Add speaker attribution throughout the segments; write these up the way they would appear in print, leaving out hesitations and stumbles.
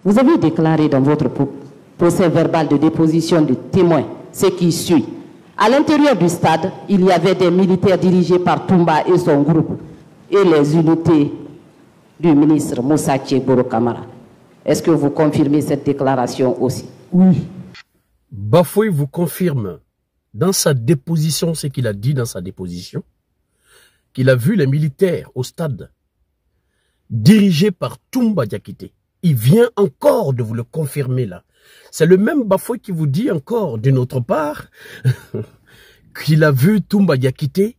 Speaker 1: Vous avez déclaré dans votre procès verbal de déposition de témoins ce qui suit. À l'intérieur du stade, il y avait des militaires dirigés par Toumba et son groupe et les unités du ministre Moussa Tcheboro Kamara. Est-ce que vous confirmez cette déclaration aussi?
Speaker 2: Oui.
Speaker 3: Bafoué vous confirme dans sa déposition ce qu'il a dit dans sa déposition, qu'il a vu les militaires au stade dirigés par Toumba Diakité. Il vient encore de vous le confirmer là. C'est le même Bafoué qui vous dit encore d'une autre part qu'il a vu Toumba Diakité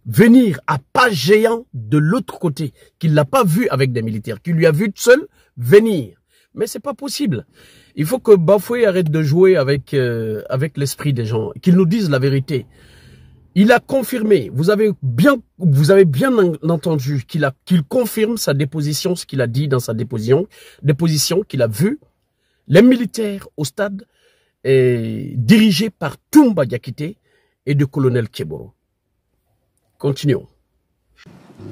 Speaker 3: venir à pas géant de l'autre côté, qu'il l'a pas vu avec des militaires, qu'il lui a vu seul venir. Mais c'est pas possible. Il faut que Bafoué arrête de jouer avec l'esprit des gens, qu'il nous dise la vérité. Il a confirmé, vous avez bien entendu qu'il confirme sa déposition, ce qu'il a dit dans sa déposition qu'il a vu les militaires au stade dirigés par Toumba Diakité et le colonel Tcheboro. Continuons.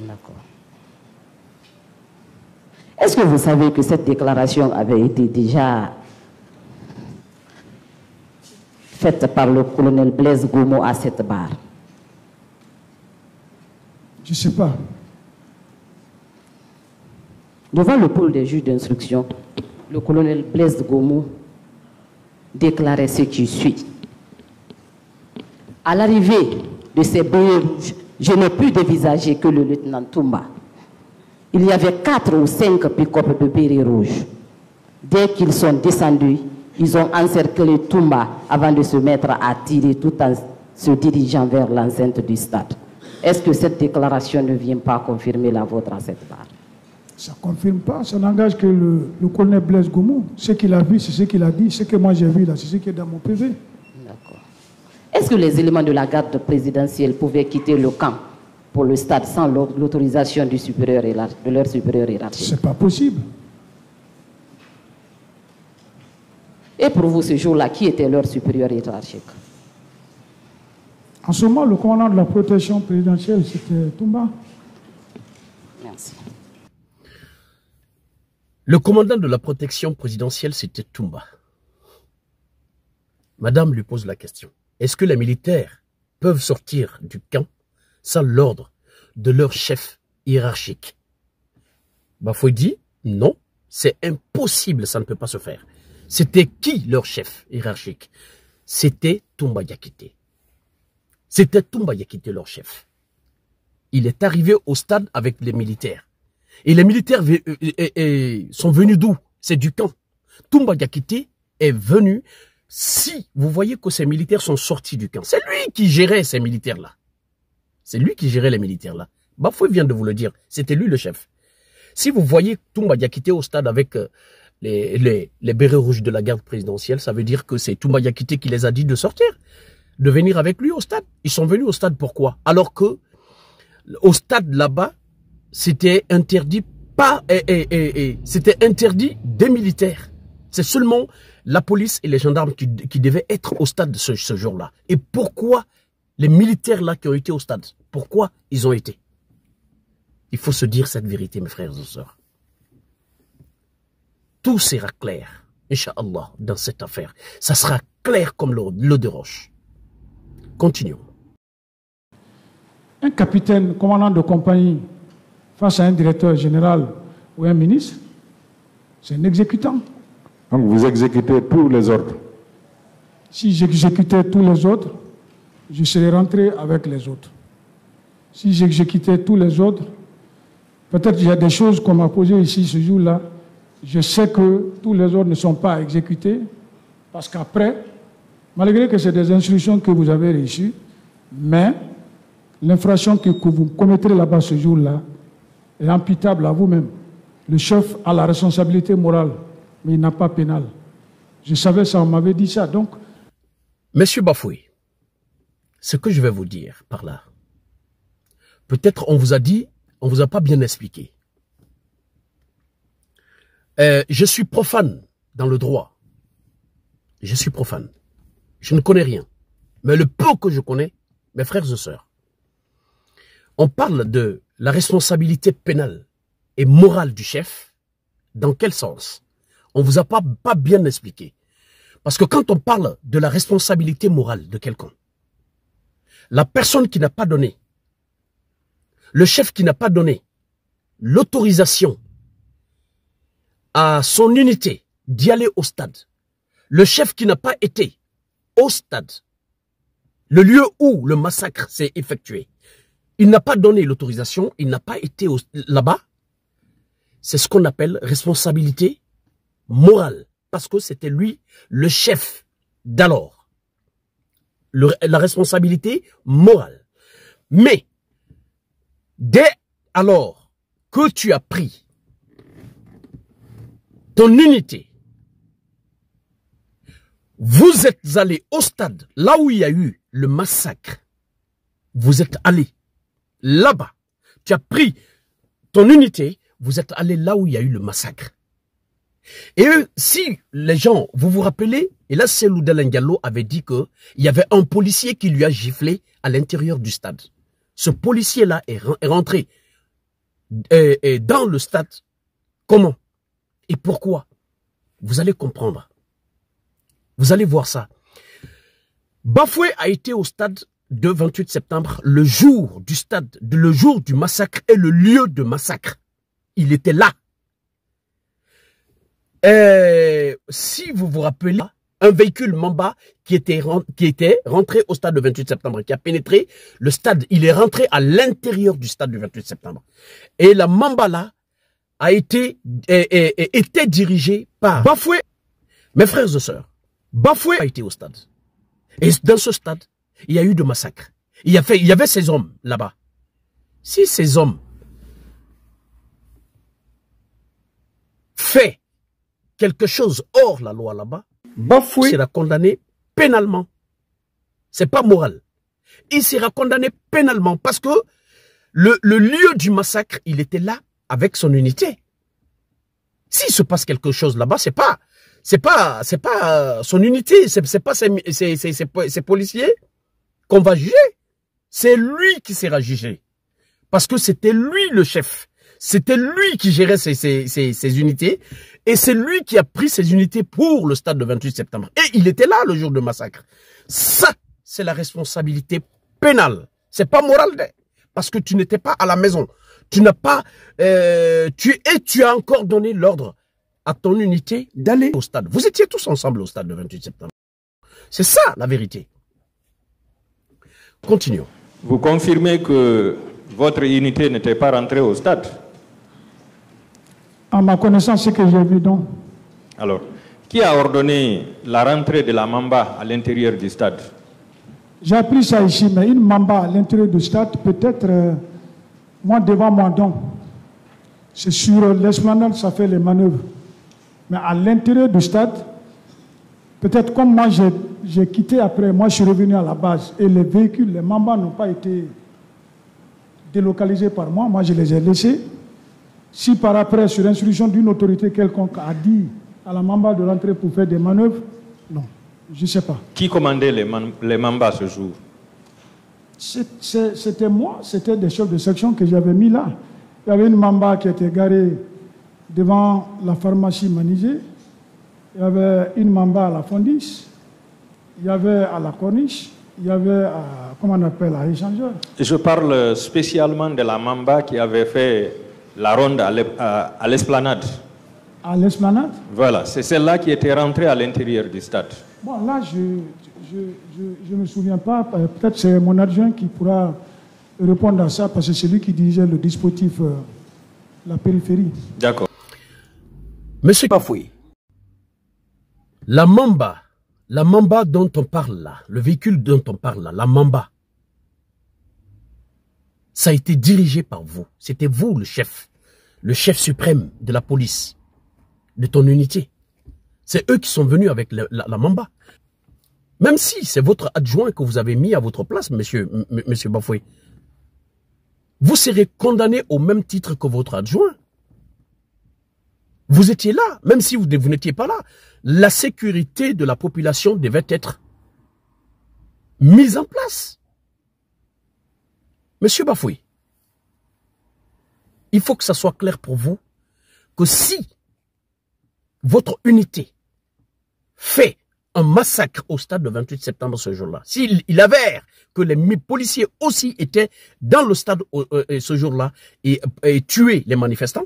Speaker 1: D'accord. Est-ce que vous savez que cette déclaration avait été déjà faite par le colonel Blaise Gomo à cette barre?
Speaker 2: Je ne sais pas.
Speaker 1: Devant le pôle des juges d'instruction, le colonel Blaise Gomo déclarait ce qui suit. À l'arrivée de ces billets rouges, je n'ai pu dévisager que le lieutenant Toumba. Il y avait 4 ou 5 pick-up de bérets rouges. Dès qu'ils sont descendus, ils ont encerclé Toumba avant de se mettre à tirer tout en se dirigeant vers l'enceinte du stade. Est-ce que cette déclaration ne vient pas confirmer la vôtre à cette barre?
Speaker 2: Ça ne confirme pas, ça n'engage que le colonel Blaise Gomo. Ce qu'il a vu, c'est ce qu'il a dit. Ce que moi j'ai vu là, c'est ce qui est dans mon PV.
Speaker 1: D'accord. Est-ce que les éléments de la garde présidentielle pouvaient quitter le camp pour le stade sans l'autorisation de leur supérieur hiérarchique?
Speaker 2: C'est pas possible.
Speaker 1: Et pour vous, ce jour-là, qui était leur supérieur hiérarchique?
Speaker 2: En ce moment, le commandant de la protection présidentielle, c'était Toumba.
Speaker 1: Merci.
Speaker 3: Le commandant de la protection présidentielle, c'était Toumba. Madame lui pose la question. Est-ce que les militaires peuvent sortir du camp sans l'ordre de leur chef hiérarchique? Bafoué dit non, c'est impossible, ça ne peut pas se faire. C'était qui leur chef hiérarchique? C'était Toumba Diakité. C'était Toumba Diakité leur chef. Il est arrivé au stade avec les militaires. Et les militaires sont venus d'où? C'est du camp. Toumba Diakité est venu. Si vous voyez que ces militaires sont sortis du camp, c'est lui qui gérait ces militaires-là. C'est lui qui gérait les militaires-là. Bafoué vient de vous le dire. C'était lui le chef. Si vous voyez Toumba Diakité au stade avec les bérets rouges de la garde présidentielle, ça veut dire que c'est Toumba Diakité qui les a dit de sortir, de venir avec lui au stade. Ils sont venus au stade pourquoi? Alors que au stade là-bas, c'était interdit c'était interdit des militaires. C'est seulement la police et les gendarmes qui devaient être au stade ce jour-là. Et pourquoi les militaires là qui ont été au stade, pourquoi ils ont été? Il faut se dire cette vérité, mes frères et sœurs. Tout sera clair, Inch'Allah, dans cette affaire. Ça sera clair comme l'eau de roche. Continuons.
Speaker 2: Un capitaine, commandant de compagnie, face à un directeur général ou un ministre, c'est un exécutant.
Speaker 4: Donc vous exécutez tous les ordres.
Speaker 2: Si j'exécutais tous les autres, je serais rentré avec les autres. Si j'exécutais tous les autres, peut-être qu'il y a des choses qu'on m'a posées ici ce jour-là. Je sais que tous les ordres ne sont pas exécutés, parce qu'après, malgré que c'est des instructions que vous avez reçues, mais l'infraction que vous commettrez là-bas ce jour-là est imputable à vous-même. Le chef a la responsabilité morale, mais il n'a pas pénale. Je savais ça, on m'avait dit ça, donc...
Speaker 3: Monsieur Bafoué, ce que je vais vous dire par là, peut-être on vous a dit, on vous a pas bien expliqué. Je suis profane dans le droit. Je suis profane. Je ne connais rien. Mais le peu que je connais, mes frères et sœurs, on parle de la responsabilité pénale et morale du chef. Dans quel sens? On ne vous a pas bien expliqué. Parce que quand on parle de la responsabilité morale de quelqu'un, la personne qui n'a pas donné, le chef qui n'a pas donné l'autorisation à son unité d'y aller au stade, le chef qui n'a pas été au stade, le lieu où le massacre s'est effectué, il n'a pas donné l'autorisation, il n'a pas été là-bas, c'est ce qu'on appelle responsabilité morale, parce que c'était lui le chef d'alors. La responsabilité morale. Mais, dès alors que tu as pris ton unité, vous êtes allé au stade, là où il y a eu le massacre, vous êtes allé là-bas, tu as pris ton unité, vous êtes allé là où il y a eu le massacre. Et si les gens, vous vous rappelez, et là c'est Loudel Ngalo avait dit qu'il y avait un policier qui lui a giflé à l'intérieur du stade. Ce policier-là est rentré dans le stade. Comment? Et pourquoi? Vous allez comprendre. Vous allez voir ça. Bafoué a été au stade de 28 septembre, le jour du stade, le jour du massacre et le lieu de massacre. Il était là. Si vous vous rappelez, un véhicule Mamba qui était rentré au stade de 28 septembre, qui a pénétré le stade, il est rentré à l'intérieur du stade du 28 septembre. Et la Mamba là a été dirigée par Bafoué. Mes frères et sœurs, Bafoué a été au stade. Et dans ce stade, il y a eu de massacres. Il y avait ces hommes là-bas. Si ces hommes fait quelque chose hors la loi là-bas, Bafoué sera condamné pénalement. C'est pas moral. Il sera condamné pénalement parce que le lieu du massacre, il était là avec son unité. S'il se passe quelque chose là-bas, c'est pas son unité, c'est pas ses policiers qu'on va juger. C'est lui qui sera jugé. Parce que c'était lui le chef. C'était lui qui gérait ses unités. Et c'est lui qui a pris ses unités pour le stade de 28 septembre. Et il était là le jour du massacre. Ça, c'est la responsabilité pénale. C'est pas moral. Parce que tu n'étais pas à la maison. Tu n'as pas... tu as encore donné l'ordre à ton unité d'aller au stade. Vous étiez tous ensemble au stade de 28 septembre. C'est ça la vérité. Continuons.
Speaker 4: Vous confirmez que votre unité n'était pas rentrée au stade?
Speaker 2: À ma connaissance, c'est que j'ai vu donc.
Speaker 4: Alors, qui a ordonné la rentrée de la Mamba à l'intérieur du stade?
Speaker 2: J'ai appris ça ici, mais une Mamba à l'intérieur du stade, peut-être, moi devant moi donc. C'est sur l'esplanade, ça fait les manœuvres. Mais à l'intérieur du stade, peut-être comme moi j'ai quitté après, moi je suis revenu à la base. Et les véhicules, les Mamba n'ont pas été délocalisés par moi, moi je les ai laissés. Si par après, sur instruction d'une autorité quelconque a dit à la Mamba de rentrer pour faire des manœuvres, non, je ne sais pas.
Speaker 4: Qui commandait les Mamba ce jour?
Speaker 2: C'était moi, c'était des chefs de section que j'avais mis là. Il y avait une Mamba qui était garée devant la pharmacie Manigé. Il y avait une Mamba à la Fondis. Il y avait à la Corniche. Il y avait, comment on appelle, à Échangeur.
Speaker 4: Je parle spécialement de la Mamba qui avait fait la ronde à l'esplanade.
Speaker 2: À l'esplanade?
Speaker 4: Voilà, c'est celle-là qui était rentrée à l'intérieur du stade.
Speaker 2: Bon, là, je ne me souviens pas. Peut-être c'est mon adjoint qui pourra répondre à ça, parce que c'est lui qui dirigeait le dispositif, la périphérie.
Speaker 4: D'accord.
Speaker 3: Monsieur Bafoué, la Mamba dont on parle là, le véhicule dont on parle là, la Mamba, ça a été dirigé par vous. C'était vous le chef suprême de la police, de ton unité. C'est eux qui sont venus avec la Mamba. Même si c'est votre adjoint que vous avez mis à votre place, monsieur Bafoué, vous serez condamné au même titre que votre adjoint. Vous étiez là, même si vous n'étiez pas là. La sécurité de la population devait être mise en place. Monsieur Bafoué, il faut que ça soit clair pour vous que si votre unité fait un massacre au stade le 28 septembre ce jour-là, s'il avère que les policiers aussi étaient dans le stade ce jour-là et tuaient les manifestants,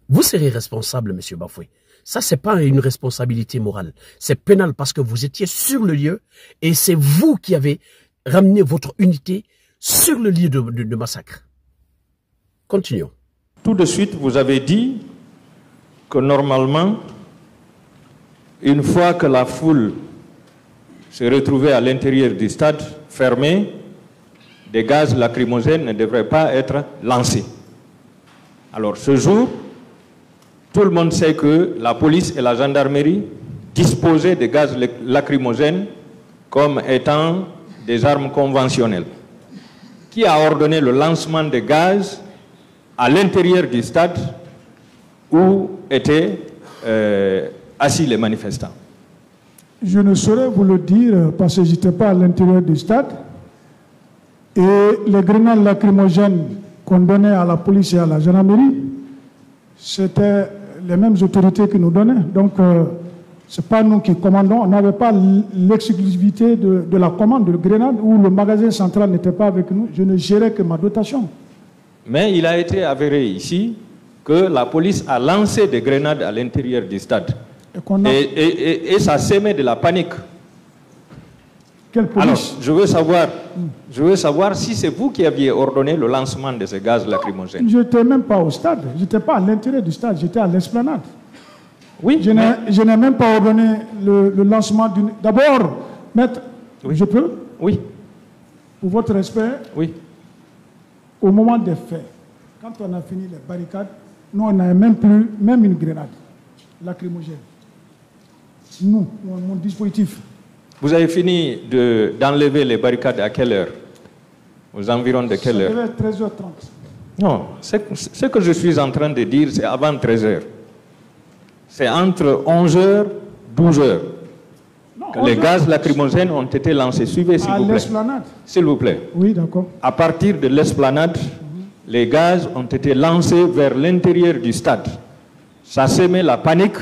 Speaker 3: vous serez responsable, M. Bafoué. Ça, c'est pas une responsabilité morale. C'est pénal parce que vous étiez sur le lieu et c'est vous qui avez ramené votre unité sur le lieu de massacre. Continuons.
Speaker 4: Tout de suite, vous avez dit que normalement, une fois que la foule se retrouvait à l'intérieur du stade fermé, des gaz lacrymogènes ne devraient pas être lancés. Alors ce jour, tout le monde sait que la police et la gendarmerie disposaient de gaz lacrymogènes comme étant des armes conventionnelles. Qui a ordonné le lancement de gaz à l'intérieur du stade où étaient assis les manifestants?
Speaker 2: Je ne saurais vous le dire parce que je n'étais pas à l'intérieur du stade. Et les grenades lacrymogènes qu'on donnait à la police et à la gendarmerie, c'était les mêmes autorités qui nous donnaient. Donc, ce n'est pas nous qui commandons. On n'avait pas l'exclusivité de la commande de grenades où le magasin central n'était pas avec nous. Je ne gérais que ma dotation.
Speaker 4: Mais il a été avéré ici que la police a lancé des grenades à l'intérieur du stade. Et ça sémait de la panique.
Speaker 2: Quelle police?
Speaker 4: Alors, je veux savoir si c'est vous qui aviez ordonné le lancement de ces gaz lacrymogènes.
Speaker 2: Je n'étais même pas au stade. Je n'étais pas à l'intérieur du stade. J'étais à l'esplanade.
Speaker 4: Oui.
Speaker 2: Je n'ai même pas ordonné le lancement d'une... D'abord, maître,
Speaker 4: oui.
Speaker 2: Je peux?
Speaker 4: Oui.
Speaker 2: Pour votre respect,
Speaker 4: oui.
Speaker 2: Au moment des faits, quand on a fini les barricades, nous, on n'avait même plus, même une grenade lacrymogène. Nous, mon dispositif.
Speaker 4: Vous avez fini d'enlever les barricades à quelle heure? Aux environs de quelle heure?
Speaker 2: Ça devait être 13h30.
Speaker 4: Non, ce que je suis en train de dire, c'est avant 13h. C'est entre 11h et 12h que les gaz lacrymogènes ont été lancés. Suivez, s'il vous plaît. À
Speaker 2: l'esplanade?
Speaker 4: S'il vous plaît.
Speaker 2: Oui, d'accord.
Speaker 4: À partir de l'esplanade, les gaz ont été lancés vers l'intérieur du stade. Ça sémait la panique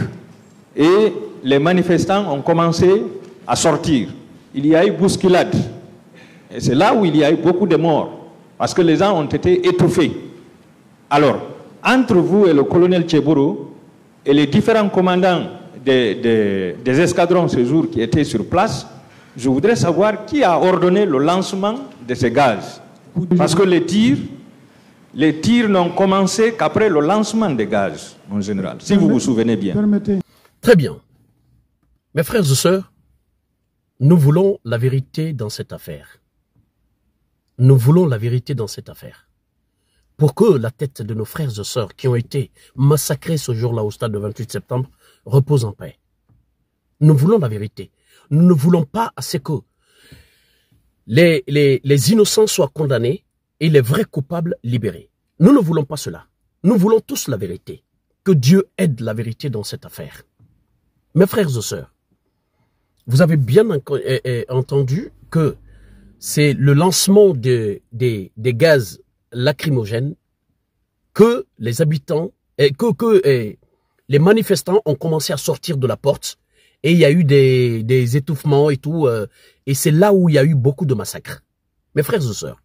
Speaker 4: et les manifestants ont commencé à sortir. Il y a eu bousculade. Et c'est là où il y a eu beaucoup de morts, parce que les gens ont été étouffés. Alors, entre vous et le colonel Tchebourou et les différents commandants des escadrons ce jour qui étaient sur place, je voudrais savoir qui a ordonné le lancement de ces gaz. Parce que les tirs n'ont commencé qu'après le lancement des gaz, mon général, si vous vous souvenez bien.
Speaker 3: Très bien. Mes frères et sœurs, nous voulons la vérité dans cette affaire. Nous voulons la vérité dans cette affaire. Pour que la tête de nos frères et sœurs qui ont été massacrés ce jour-là au stade du 28 septembre repose en paix. Nous voulons la vérité. Nous ne voulons pas à ce que les innocents soient condamnés et les vrais coupables libérés. Nous ne voulons pas cela. Nous voulons tous la vérité. Que Dieu aide la vérité dans cette affaire. Mes frères et sœurs, vous avez bien entendu que c'est le lancement des gaz lacrymogènes que les habitants, les manifestants ont commencé à sortir de la porte et il y a eu des étouffements et tout. Et c'est là où il y a eu beaucoup de massacres. Mes frères et sœurs,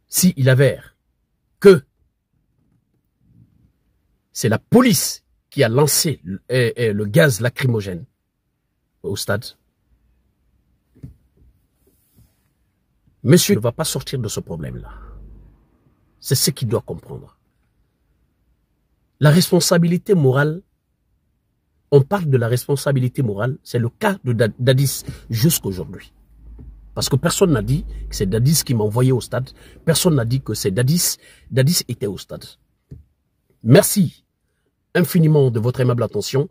Speaker 3: s'il avère que c'est la police qui a lancé le gaz lacrymogène au stade, monsieur ne va pas sortir de ce problème-là. C'est ce qu'il doit comprendre. La responsabilité morale, on parle de la responsabilité morale, c'est le cas de Dadis jusqu'aujourd'hui. Parce que personne n'a dit que c'est Dadis qui m'a envoyé au stade. Personne n'a dit que c'est Dadis. Dadis était au stade. Merci infiniment de votre aimable attention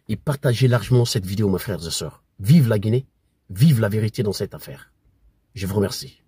Speaker 3: et partagez largement cette vidéo, mes frères et sœurs. Vive la Guinée, vive la vérité dans cette affaire. Je vous remercie.